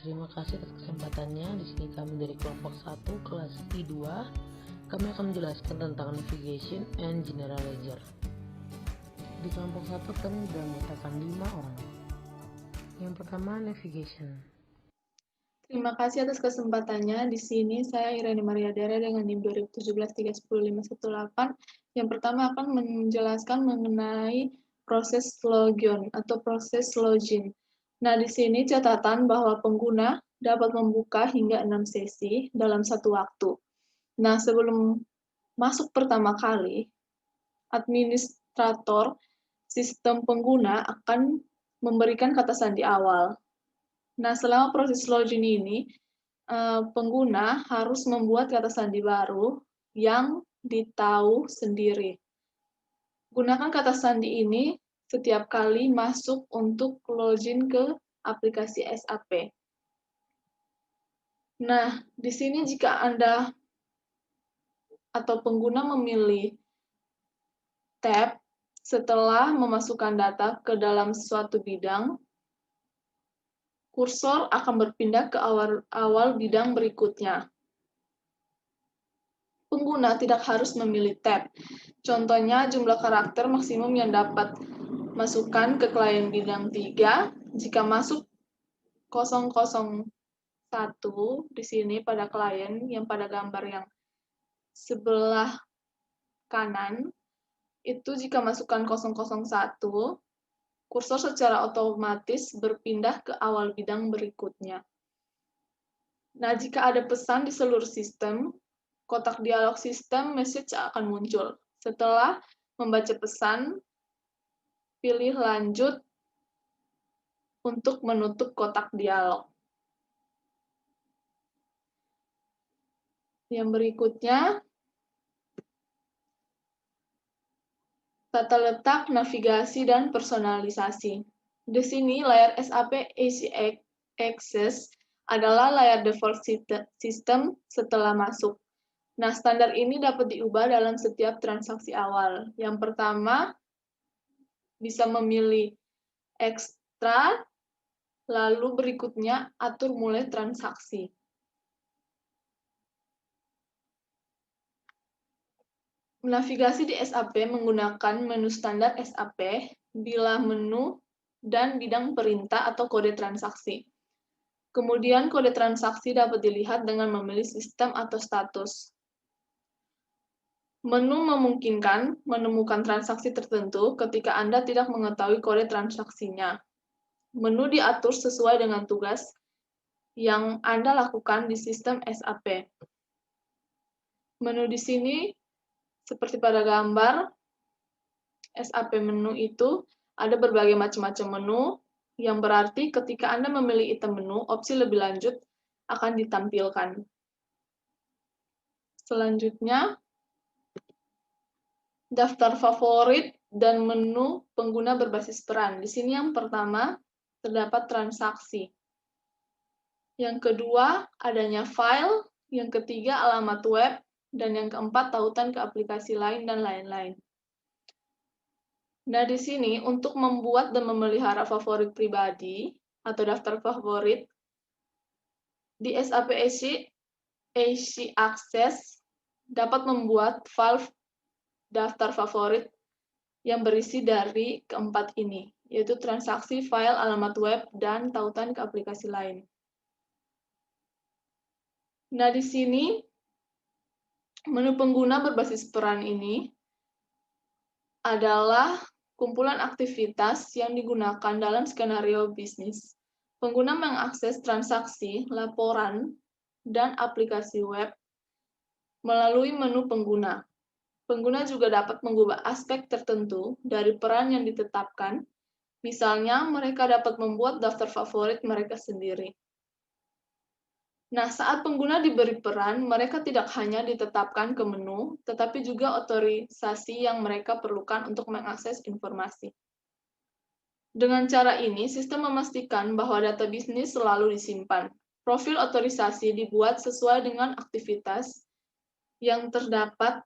Terima kasih atas kesempatannya. Di sini kami dari kelompok 1 kelas I2. Kami akan menjelaskan tentang navigation and general ledger. Di kelompok 1 kami beranggotakan 5 orang. Yang pertama, navigation. Terima kasih atas kesempatannya. Di sini saya Irani Maria Dara dengan NIM 2017-30518. Yang pertama akan menjelaskan mengenai proses logon atau proses login. Nah, di sini catatan bahwa pengguna dapat membuka hingga 6 sesi dalam satu waktu. Nah, sebelum masuk pertama kali, administrator sistem pengguna akan memberikan kata sandi awal. Nah, selama proses login ini, pengguna harus membuat kata sandi baru yang ditahu sendiri. Gunakan kata sandi ini setiap kali masuk untuk login ke aplikasi SAP. Nah, di sini jika Anda atau pengguna memilih tab setelah memasukkan data ke dalam suatu bidang, kursor akan berpindah ke awal bidang berikutnya. Pengguna tidak harus memilih tab. Contohnya, jumlah karakter maksimum yang dapat masukkan ke klien bidang 3. Jika masuk 001 di sini pada klien yang pada gambar yang sebelah kanan, itu jika masukkan 001, kursor secara otomatis berpindah ke awal bidang berikutnya. Nah, jika ada pesan di seluruh sistem, kotak dialog sistem message akan muncul. Setelah membaca pesan, pilih lanjut untuk menutup kotak dialog. Yang berikutnya, tata letak, navigasi, dan personalisasi. Di sini layar SAP AC Access adalah layar default sistem setelah masuk. Nah, standar ini dapat diubah dalam setiap transaksi awal. Yang pertama, bisa memilih ekstra, lalu berikutnya atur mulai transaksi. Navigasi di SAP menggunakan menu standar SAP, bilah menu, dan bidang perintah atau kode transaksi. Kemudian kode transaksi dapat dilihat dengan memilih sistem atau status. Menu memungkinkan menemukan transaksi tertentu ketika Anda tidak mengetahui kode transaksinya. Menu diatur sesuai dengan tugas yang Anda lakukan di sistem SAP. Menu di sini seperti pada gambar, SAP menu itu ada berbagai macam-macam menu, yang berarti ketika Anda memilih item menu, opsi lebih lanjut akan ditampilkan. Selanjutnya, daftar favorit dan menu pengguna berbasis peran. Di sini yang pertama, terdapat transaksi. Yang kedua, adanya file. Yang ketiga, alamat web. Dan yang keempat, tautan ke aplikasi lain dan lain-lain. Nah, di sini untuk membuat dan memelihara favorit pribadi atau daftar favorit di SAP AC Access dapat membuat file daftar favorit yang berisi dari keempat ini, yaitu transaksi, file, alamat web, dan tautan ke aplikasi lain. Nah, di sini menu pengguna berbasis peran ini adalah kumpulan aktivitas yang digunakan dalam skenario bisnis. Pengguna mengakses transaksi, laporan, dan aplikasi web melalui menu pengguna. Pengguna juga dapat mengubah aspek tertentu dari peran yang ditetapkan. Misalnya, mereka dapat membuat daftar favorit mereka sendiri. Nah, saat pengguna diberi peran, mereka tidak hanya ditetapkan ke menu, tetapi juga otorisasi yang mereka perlukan untuk mengakses informasi. Dengan cara ini, sistem memastikan bahwa data bisnis selalu disimpan. Profil otorisasi dibuat sesuai dengan aktivitas yang terdapat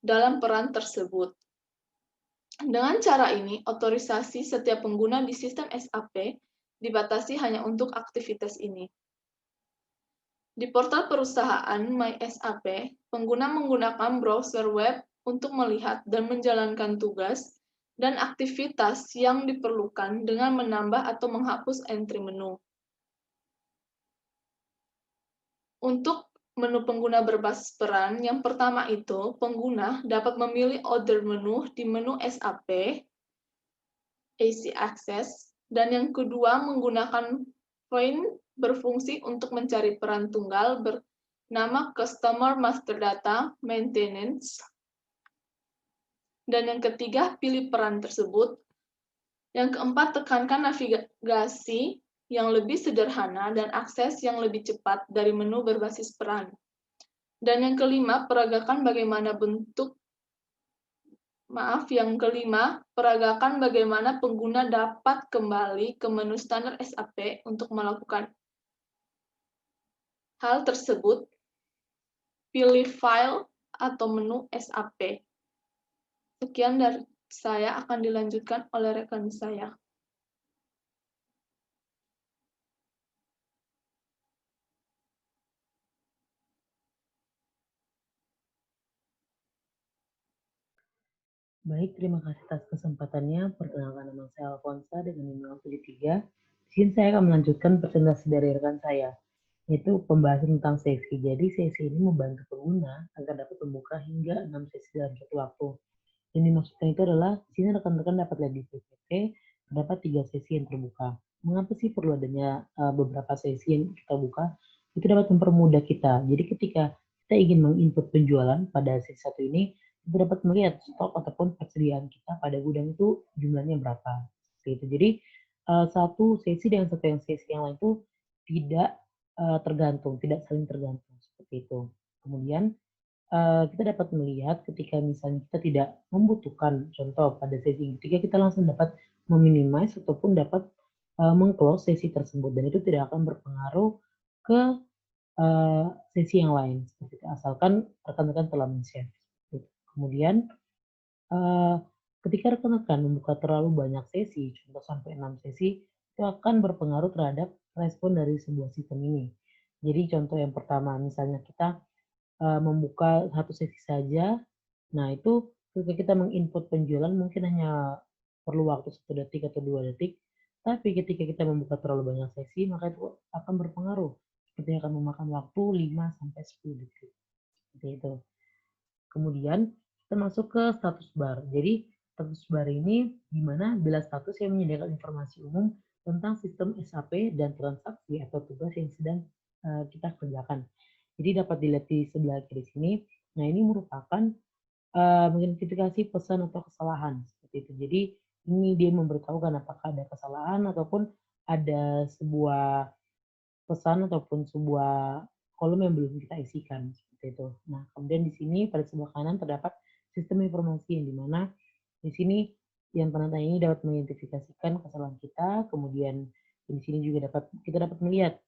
dalam peran tersebut. Dengan cara ini, otorisasi setiap pengguna di sistem SAP dibatasi hanya untuk aktivitas ini. Di portal perusahaan MySAP, pengguna menggunakan browser web untuk melihat dan menjalankan tugas dan aktivitas yang diperlukan dengan menambah atau menghapus entry menu. Untuk menu pengguna berbasis peran, yang pertama itu, pengguna dapat memilih order menu di menu SAP, AC Access, dan yang kedua menggunakan Find berfungsi untuk mencari peran tunggal bernama Customer Master Data Maintenance, dan yang ketiga pilih peran tersebut. Yang keempat, tekankan navigasi yang lebih sederhana dan akses yang lebih cepat dari menu berbasis peran. Dan yang kelima, peragakan bagaimana pengguna dapat kembali ke menu standar SAP untuk melakukan hal tersebut. Pilih file atau menu SAP. Sekian dari saya, akan dilanjutkan oleh rekan saya. Baik, terima kasih atas kesempatannya. Perkenalkan, nama saya Alfonsa dengan NIM 03. Di sini saya akan melanjutkan presentasi dari rekan saya, yaitu pembahasan tentang sesi. Jadi sesi ini membantu pengguna agar dapat membuka hingga 6 sesi dalam satu waktu. Yang dimaksudkan itu adalah di sini rekan-rekan dapat lihat di PPT terdapat 3 sesi yang terbuka. Mengapa sih perlu adanya beberapa sesi yang kita buka? Itu dapat mempermudah kita. Jadi ketika kita ingin menginput penjualan pada sesi satu ini, kita dapat melihat stok ataupun persediaan kita pada gudang itu jumlahnya berapa. Seperti itu. Jadi satu sesi dengan sesi yang lain itu tidak tergantung, tidak saling tergantung seperti itu. Kemudian kita dapat melihat ketika misalnya kita tidak membutuhkan contoh pada sesi ketiga, kita langsung dapat meminimize ataupun dapat meng-close sesi tersebut, dan itu tidak akan berpengaruh ke sesi yang lain seperti itu, asalkan rekan-rekan telah men-save. Kemudian ketika rekan-rekan membuka terlalu banyak sesi, contoh sampai 6 sesi, itu akan berpengaruh terhadap respon dari sebuah sistem ini. Jadi contoh yang pertama, misalnya kita membuka satu sesi saja, nah itu ketika kita menginput penjualan mungkin hanya perlu waktu 1 detik atau 2 detik, tapi ketika kita membuka terlalu banyak sesi, maka itu akan berpengaruh, seperti akan memakan waktu 5 sampai 10 detik, seperti itu. Kemudian kita masuk ke status bar. Jadi status bar ini di mana bila status yang menyediakan informasi umum tentang sistem SAP dan transaksi atau tugas yang sedang kita kerjakan. Jadi dapat dilihat di sebelah kiri sini. Nah, ini merupakan mengidentifikasi pesan atau kesalahan seperti itu. Jadi ini dia memberitahukan apakah ada kesalahan ataupun ada sebuah pesan ataupun sebuah kolom yang belum kita isikan seperti itu. Nah, kemudian di sini pada sebelah kanan terdapat sistem informasi yang dimana di sini yang tanda tanya ini dapat mengidentifikasikan kesalahan kita. Kemudian di sini juga kita dapat melihat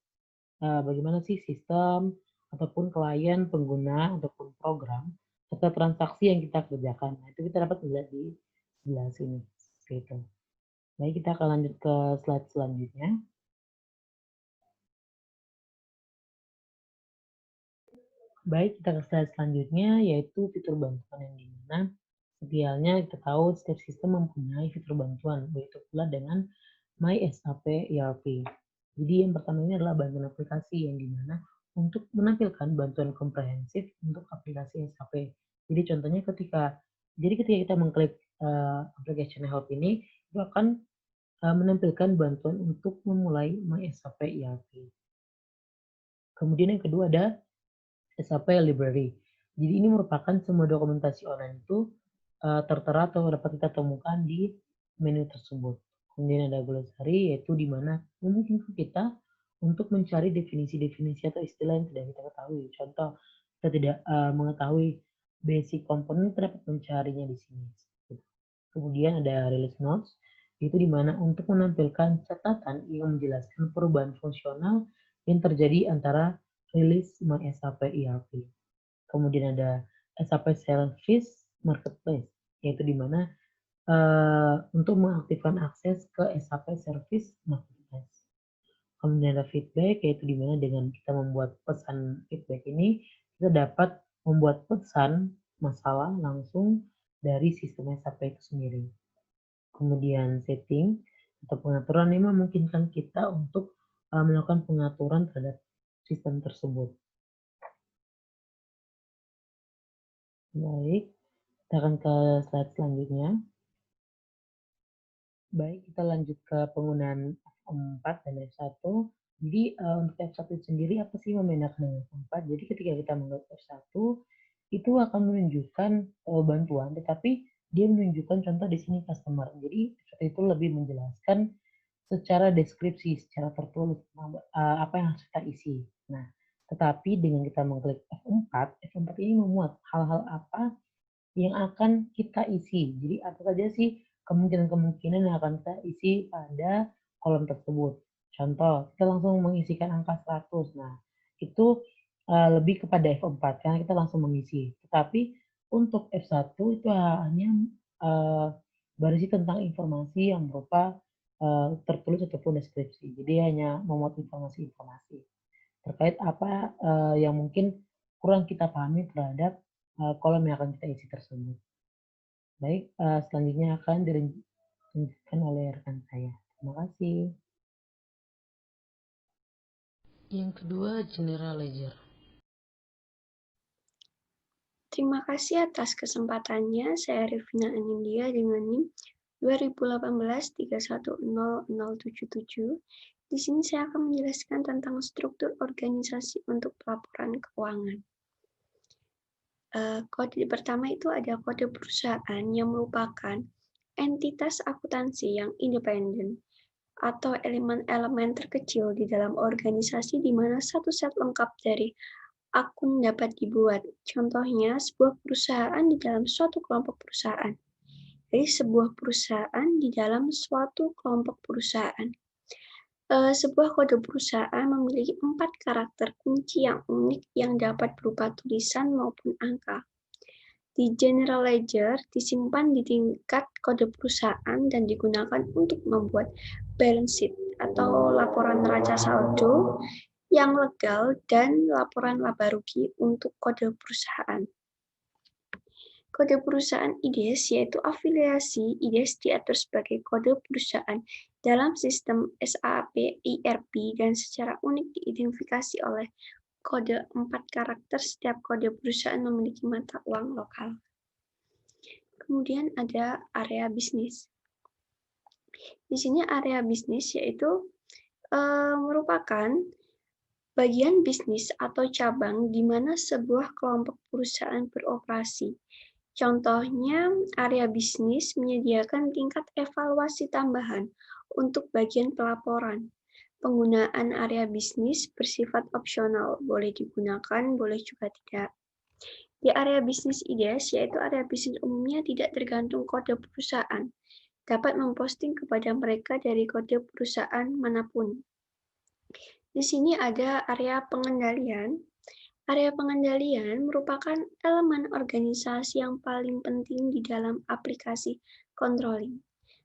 bagaimana sih sistem ataupun klien, pengguna ataupun program serta transaksi yang kita kerjakan. Nah, itu kita dapat melihat di sebelah sini seperti itu. Baik, kita akan lanjut ke slide selanjutnya. Baik, kita ke slide selanjutnya, yaitu fitur bantuan yang dimana idealnya kita tahu setiap sistem mempunyai fitur bantuan, begitu pula dengan MySAP ERP. Jadi yang pertama ini adalah bantuan aplikasi yang dimana untuk menampilkan bantuan komprehensif untuk aplikasi SAP. Jadi contohnya ketika kita mengklik application help ini, itu akan menampilkan bantuan untuk memulai MySAP ERP. Kemudian yang kedua ada SAP Library. Jadi ini merupakan semua dokumentasi online itu tertera atau dapat kita temukan di menu tersebut. Kemudian ada glossary, yaitu di mana memungkinkan kita untuk mencari definisi-definisi atau istilah yang tidak kita ketahui. Contoh, kita tidak mengetahui basic komponen, kita dapat mencarinya di sini. Kemudian ada release notes, itu di mana untuk menampilkan catatan yang menjelaskan perubahan fungsional yang terjadi antara rilis SAP ERP. Kemudian ada SAP Service Marketplace, yaitu di mana untuk mengaktifkan akses ke SAP Service Marketplace. Kemudian ada feedback, yaitu di mana dengan kita membuat pesan feedback ini, kita dapat membuat pesan masalah langsung dari sistem SAP itu sendiri. Kemudian setting atau pengaturan ini memungkinkan kita untuk melakukan pengaturan terhadap sistem tersebut. Baik, kita akan ke slide selanjutnya. Baik, kita lanjut ke penggunaan F4 dan F1. Jadi untuk F1 sendiri apa sih membedakan dengan F4? Jadi ketika kita menggunakan F1 itu akan menunjukkan bantuan, tetapi dia menunjukkan contoh di sini customer. Jadi F1 itu lebih menjelaskan secara deskripsi, secara tertulis apa yang harus kita isi. Nah, tetapi dengan kita mengklik F4, F4 ini memuat hal-hal apa yang akan kita isi. Jadi apa saja sih kemungkinan-kemungkinan yang akan kita isi pada kolom tersebut. Contoh, kita langsung mengisikan angka 100. Nah, itu lebih kepada F4 karena kita langsung mengisi. Tetapi untuk F1 itu hanya berisi tentang informasi yang berupa tertulis ataupun deskripsi. Jadi hanya memuat informasi-informasi terkait apa yang mungkin kurang kita pahami terhadap kolom yang akan kita isi tersebut. Baik, selanjutnya akan dilanjutkan oleh rekan saya. Terima kasih. Yang kedua, General Ledger. Terima kasih atas kesempatannya. Saya Rifina Anindya dengan NIM 2018-310077. Di sini saya akan menjelaskan tentang struktur organisasi untuk pelaporan keuangan. Kode pertama itu ada kode perusahaan yang merupakan entitas akuntansi yang independen atau elemen-elemen terkecil di dalam organisasi di mana satu set lengkap dari akun dapat dibuat. Contohnya, sebuah perusahaan di dalam suatu kelompok perusahaan. Jadi, sebuah perusahaan di dalam suatu kelompok perusahaan. Sebuah kode perusahaan memiliki 4 karakter kunci yang unik yang dapat berupa tulisan maupun angka. Di General Ledger disimpan di tingkat kode perusahaan dan digunakan untuk membuat balance sheet atau laporan neraca saldo yang legal dan laporan laba rugi untuk kode perusahaan. Kode perusahaan IDES yaitu afiliasi IDES diatur sebagai kode perusahaan dalam sistem SAP ERP dan secara unik diidentifikasi oleh kode 4 karakter. Setiap kode perusahaan memiliki mata uang lokal. Kemudian ada area bisnis. Di sini area bisnis yaitu merupakan bagian bisnis atau cabang di mana sebuah kelompok perusahaan beroperasi. Contohnya, area bisnis menyediakan tingkat evaluasi tambahan untuk bagian pelaporan. Penggunaan area bisnis bersifat opsional, boleh digunakan, boleh juga tidak. Di area bisnis IDES, yaitu area bisnis umumnya tidak tergantung kode perusahaan, dapat memposting kepada mereka dari kode perusahaan manapun. Di sini ada area pengendalian. Area pengendalian merupakan elemen organisasi yang paling penting di dalam aplikasi controlling.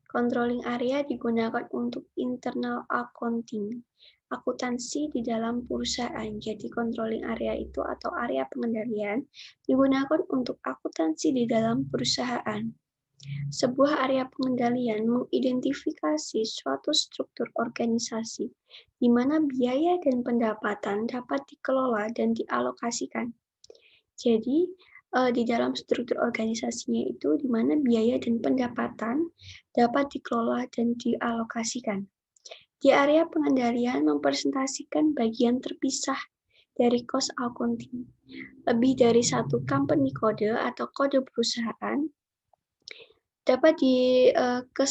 Controlling area digunakan untuk internal accounting, akuntansi di dalam perusahaan. Jadi controlling area itu atau area pengendalian digunakan untuk akuntansi di dalam perusahaan. Sebuah area pengendalian mengidentifikasi suatu struktur organisasi di mana biaya dan pendapatan dapat dikelola dan dialokasikan. Jadi, di dalam struktur organisasinya itu di mana biaya dan pendapatan dapat dikelola dan dialokasikan. Di area pengendalian mempresentasikan bagian terpisah dari cost accounting. Lebih dari satu company code atau kode perusahaan dapat ke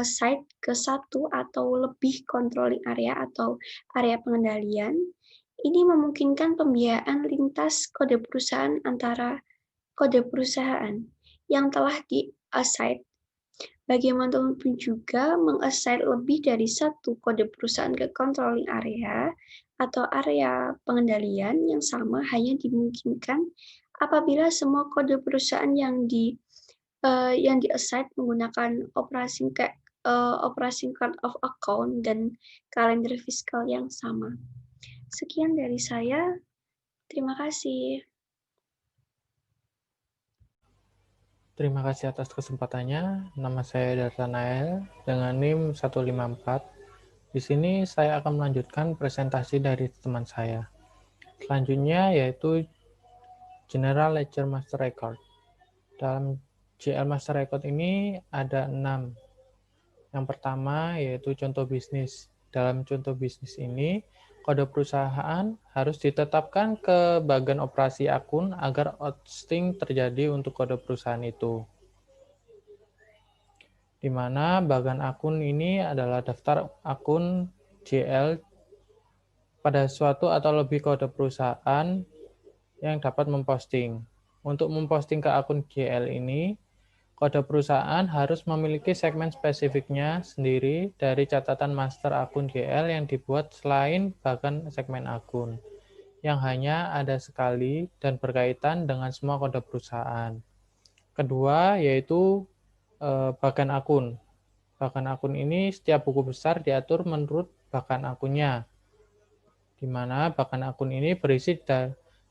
site ke satu atau lebih controlling area atau area pengendalian. Ini memungkinkan pembiayaan lintas kode perusahaan antara kode perusahaan yang telah di-assign. Bagaimanapun juga meng-assign lebih dari satu kode perusahaan ke controlling area atau area pengendalian yang sama hanya dimungkinkan apabila semua kode perusahaan yang di-assign menggunakan operasi operation chart of account, dan kalender fiskal yang sama. Sekian dari saya. Terima kasih. Terima kasih atas kesempatannya. Nama saya Dartanael dengan NIM 154. Di sini saya akan melanjutkan presentasi dari teman saya. Selanjutnya yaitu General Ledger Master Record. Dalam GL Master Record ini ada 6. Yang pertama yaitu contoh bisnis. Dalam contoh bisnis ini, kode perusahaan harus ditetapkan ke bagian operasi akun agar outsting terjadi untuk kode perusahaan itu. Di mana bagian akun ini adalah daftar akun GL pada suatu atau lebih kode perusahaan yang dapat memposting. Untuk memposting ke akun GL ini, kode perusahaan harus memiliki segmen spesifiknya sendiri dari catatan master akun GL yang dibuat selain bagian segmen akun, yang hanya ada sekali dan berkaitan dengan semua kode perusahaan. Kedua, yaitu bagian akun. Bagian akun ini setiap buku besar diatur menurut bagian akunnya, di mana bagian akun ini berisi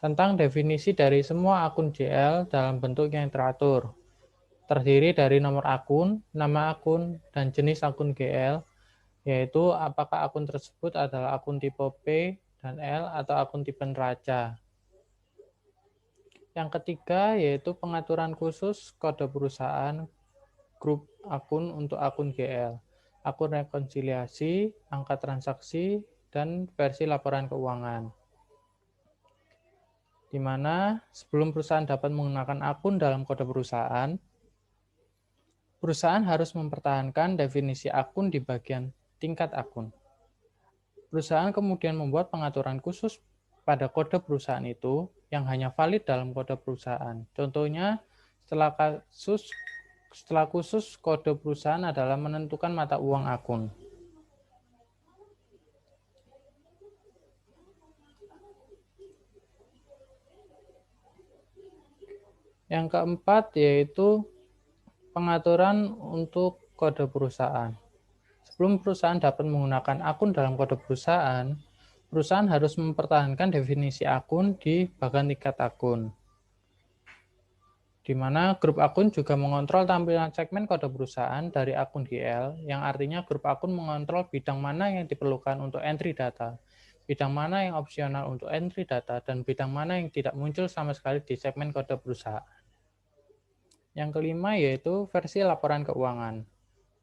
tentang definisi dari semua akun GL dalam bentuk yang teratur. Terdiri dari nomor akun, nama akun, dan jenis akun GL, yaitu apakah akun tersebut adalah akun tipe P dan L atau akun tipe neraca. Yang ketiga yaitu pengaturan khusus kode perusahaan grup akun untuk akun GL, akun rekonsiliasi, angka transaksi, dan versi laporan keuangan. Di mana sebelum perusahaan dapat menggunakan akun dalam kode perusahaan, perusahaan harus mempertahankan definisi akun di bagian tingkat akun. Perusahaan kemudian membuat pengaturan khusus pada kode perusahaan itu yang hanya valid dalam kode perusahaan. Contohnya, setelah khusus kode perusahaan adalah menentukan mata uang akun. Yang keempat yaitu pengaturan untuk kode perusahaan. Sebelum perusahaan dapat menggunakan akun dalam kode perusahaan, perusahaan harus mempertahankan definisi akun di bagian tingkat akun. Di mana grup akun juga mengontrol tampilan segmen kode perusahaan dari akun GL, yang artinya grup akun mengontrol bidang mana yang diperlukan untuk entry data, bidang mana yang opsional untuk entry data, dan bidang mana yang tidak muncul sama sekali di segmen kode perusahaan. Yang kelima yaitu versi laporan keuangan.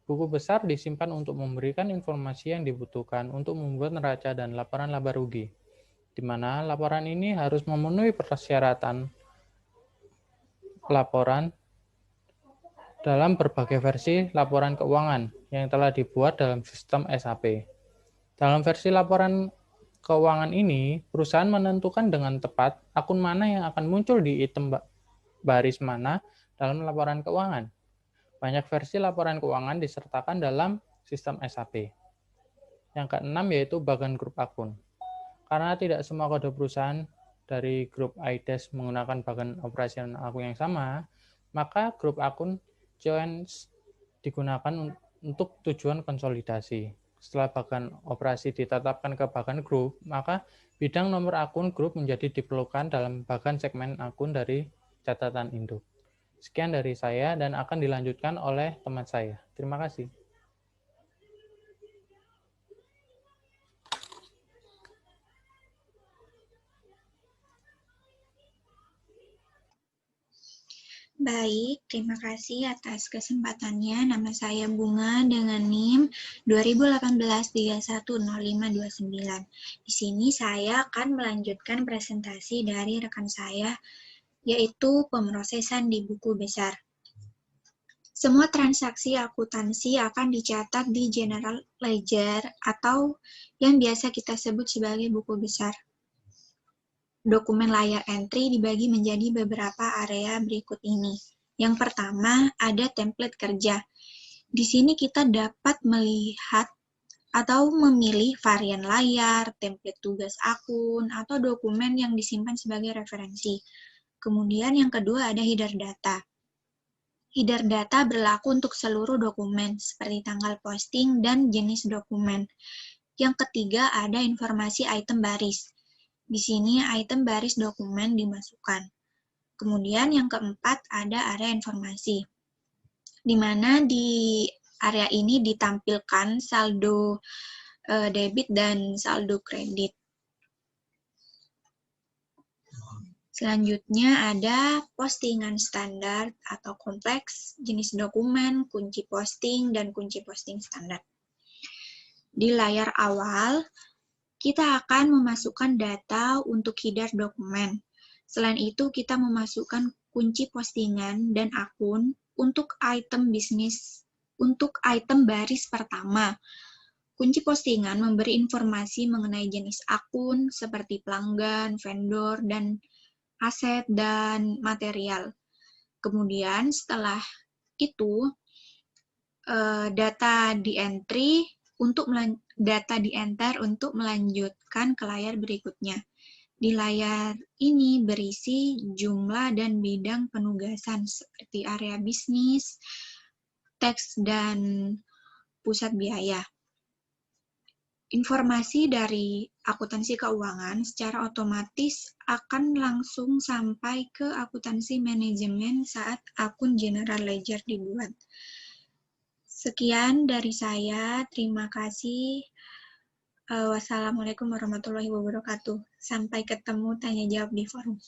Buku besar disimpan untuk memberikan informasi yang dibutuhkan untuk membuat neraca dan laporan laba rugi, di mana laporan ini harus memenuhi persyaratan laporan dalam berbagai versi laporan keuangan yang telah dibuat dalam sistem SAP. Dalam versi laporan keuangan ini, perusahaan menentukan dengan tepat akun mana yang akan muncul di item baris mana dalam laporan keuangan. Banyak versi laporan keuangan disertakan dalam sistem SAP. Yang keenam yaitu bagian grup akun. Karena tidak semua kode perusahaan dari grup IDES menggunakan bagian operasional akun yang sama, maka grup akun joins digunakan untuk tujuan konsolidasi. Setelah bagian operasi ditetapkan ke bagian grup, maka bidang nomor akun grup menjadi diperlukan dalam bagian segmen akun dari catatan induk. Sekian dari saya dan akan dilanjutkan oleh teman saya. Terima kasih. Baik, terima kasih atas kesempatannya. Nama saya Bunga dengan NIM 2018-310529. Di sini saya akan melanjutkan presentasi dari rekan saya, yaitu pemrosesan di buku besar. Semua transaksi akuntansi akan dicatat di General Ledger atau yang biasa kita sebut sebagai buku besar. Dokumen layar entry dibagi menjadi beberapa area berikut ini. Yang pertama, ada template kerja. Di sini kita dapat melihat atau memilih varian layar, template tugas akun, atau dokumen yang disimpan sebagai referensi. Kemudian yang kedua ada header data. Header data berlaku untuk seluruh dokumen, seperti tanggal posting dan jenis dokumen. Yang ketiga, ada informasi item baris. Di sini item baris dokumen dimasukkan. Kemudian yang keempat, ada area informasi, di mana di area ini ditampilkan saldo debit dan saldo kredit. Selanjutnya ada postingan standar atau kompleks, jenis dokumen, kunci posting, dan kunci posting standar. Di layar awal, kita akan memasukkan data untuk header dokumen. Selain itu, kita memasukkan kunci postingan dan akun untuk item bisnis, untuk item baris pertama. Kunci postingan memberi informasi mengenai jenis akun, seperti pelanggan, vendor, dan aset dan material. Kemudian setelah itu data di-enter untuk melanjutkan ke layar berikutnya. Di layar ini berisi jumlah dan bidang penugasan seperti area bisnis, teks, dan pusat biaya. Informasi dari akuntansi keuangan secara otomatis akan langsung sampai ke akuntansi manajemen saat akun general ledger dibuat. Sekian dari saya, terima kasih. Wassalamualaikum warahmatullahi wabarakatuh. Sampai ketemu tanya jawab di forum.